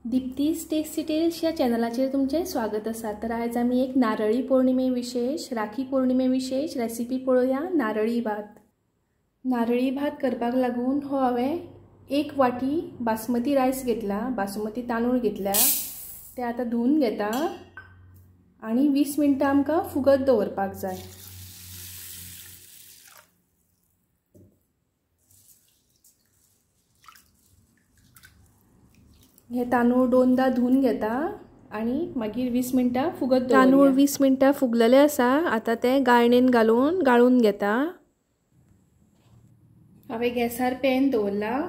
दीप्तीज tasty tales या चॅनलाचेर तुमचे स्वागत आसा। तर आज आमी एक नारळी पौर्णिमे विशेष राखी पौर्णिमे विशेष रेसिपी पळोवया। नारळी भात करपाक लागून हो हांवें 1 वाटी बासमती रायस घेतला, बासमती तांदूळ घेतल्या। ते आता धुवन घेता आणि 20 मिनिटां आमकां फुगत दवरपाक जाय। हे तांदूळ दोनदा धुवन घेता आणि मागीर 20 मिनिटां फुगत दवरया। तांदूळ 20 मिनिटां फुगलेले आसा। आता ते गाळणेन घालून गाळून घेता। हांवें गॅसार पॅन दवरला,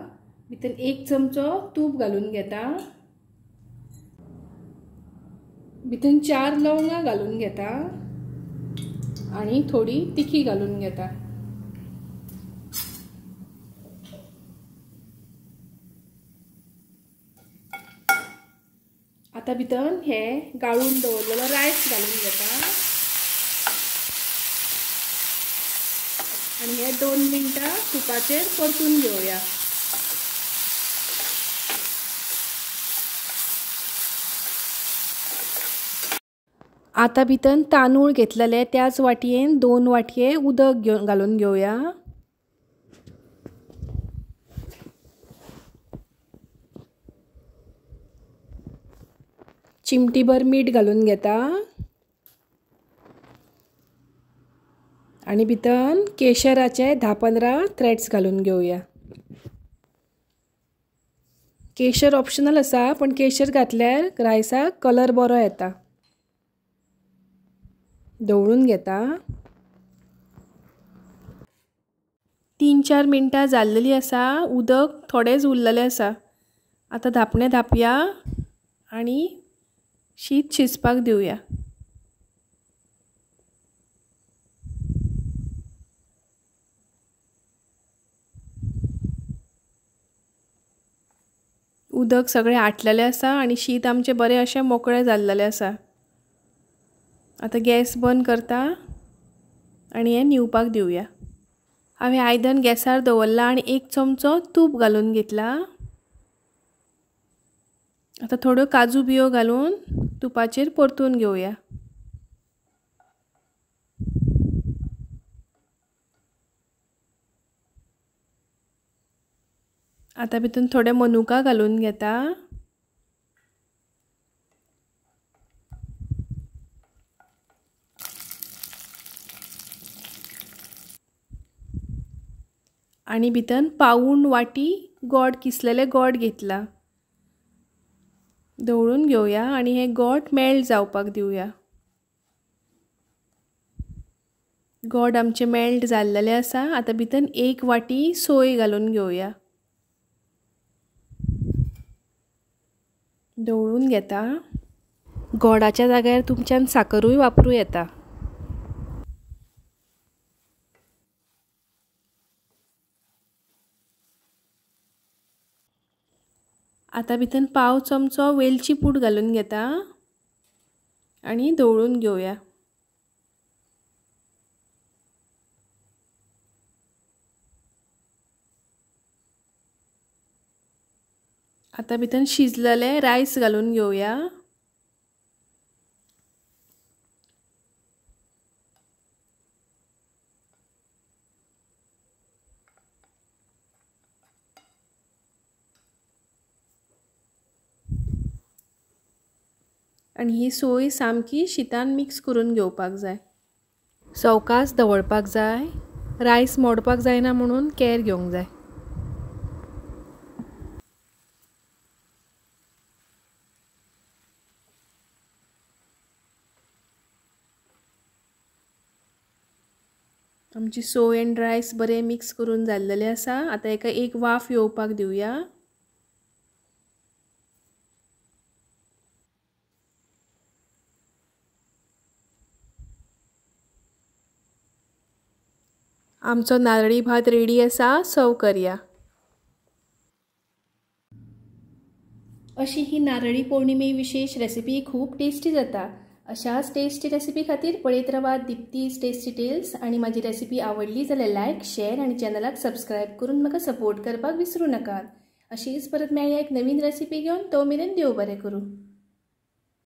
भितर 1 चमचो तूप घालून घेता, भितर 4 लवंगा घालून घेता आणि थोडी तिखी घालून घेता। आता भितर हे गाळून दवरलेलो रायस घालून घेता आणि हे 2 मिनिटां तुपाचेर परतून घेवया। आता भितर तांदूळ घेतलेले त्याच वाटयेन 2 वाटये उदक घालून घेवया। चिमटीभर मीठ घालून घेता आणि भितर केशराचे 10-15 थ्रेड्स घालून घेवया। केशर ऑप्शनल आसा, पण केशर घातल्यार रायसाक कलर बरो येता। दवळून घेता। 3-4 मिनिटां जाल्लेली आसा, उदक थोडेच उरलेले आसा। आता धापणे धापया आणि शीत शिजपाक दिवया। उदक सगळे आटलेले आसा आणि शीत आमचे बरे अशें मोकळे जाल्लेले आसा। आता गॅस बंद करता आणि हे न्हिवपाक दिवया। हांवें आयदन गॅसार दवरला आणि 1 चमचो तूप घालून घेतला। आता थोड्यो काजू बियो घालून तुपाचेर परतून घेवया। आता भितर थोडे मनुका घालून घेता आणि भितर पाऊण वाटी गोड किसलेले गोड घेतला, दवळून घेवया आणि हे गोड मेल्ट जावपाक दिवया। गोड आमचे मेल्ट जाल्लेले आसा। आता भितर 1 वाटी सोय घालून घेवया, दवळून घेता। गोडाच्या जाग्यार तुमच्यान साकरूय वापरूं येता। आता भितर पाव चमचो वेलची पूड घालून घेता आणि दवळून घेवया। आता भितर शिजलेले रायस घालून घेवया। आणि ही सोय सामकी शीतान मिक्स करून घेवपाक जाय। सवकास दवळपाक जाय, रायस मोडपाक जायना म्हणून केअर घेवंक जाय। आमची सोय एंड रायस बरे मिक्स करून जाल्लेले आसा। आता एका एक वाफ येवपाक दिवया। आमचो नारळी भात रेडी आसा, सर्व करया। अशी ही नारळी पौर्णिमे विशेष रेसिपी खूप टेस्टी जाता। अशाच टेस्टी रेसिपी खातीर पळयत रावा दीप्तीज टेस्टी टेल्स। आणि माझी रेसिपी आवडली जाल्यार लायक, शेअर आणि चॅनलाक सबस्क्राईब करून म्हाका सपोर्ट करपाक विसरूं नाकात। अशीच परत मेळया एक नवीन रेसिपी घेवन तो मेरेन देव बरें करूं.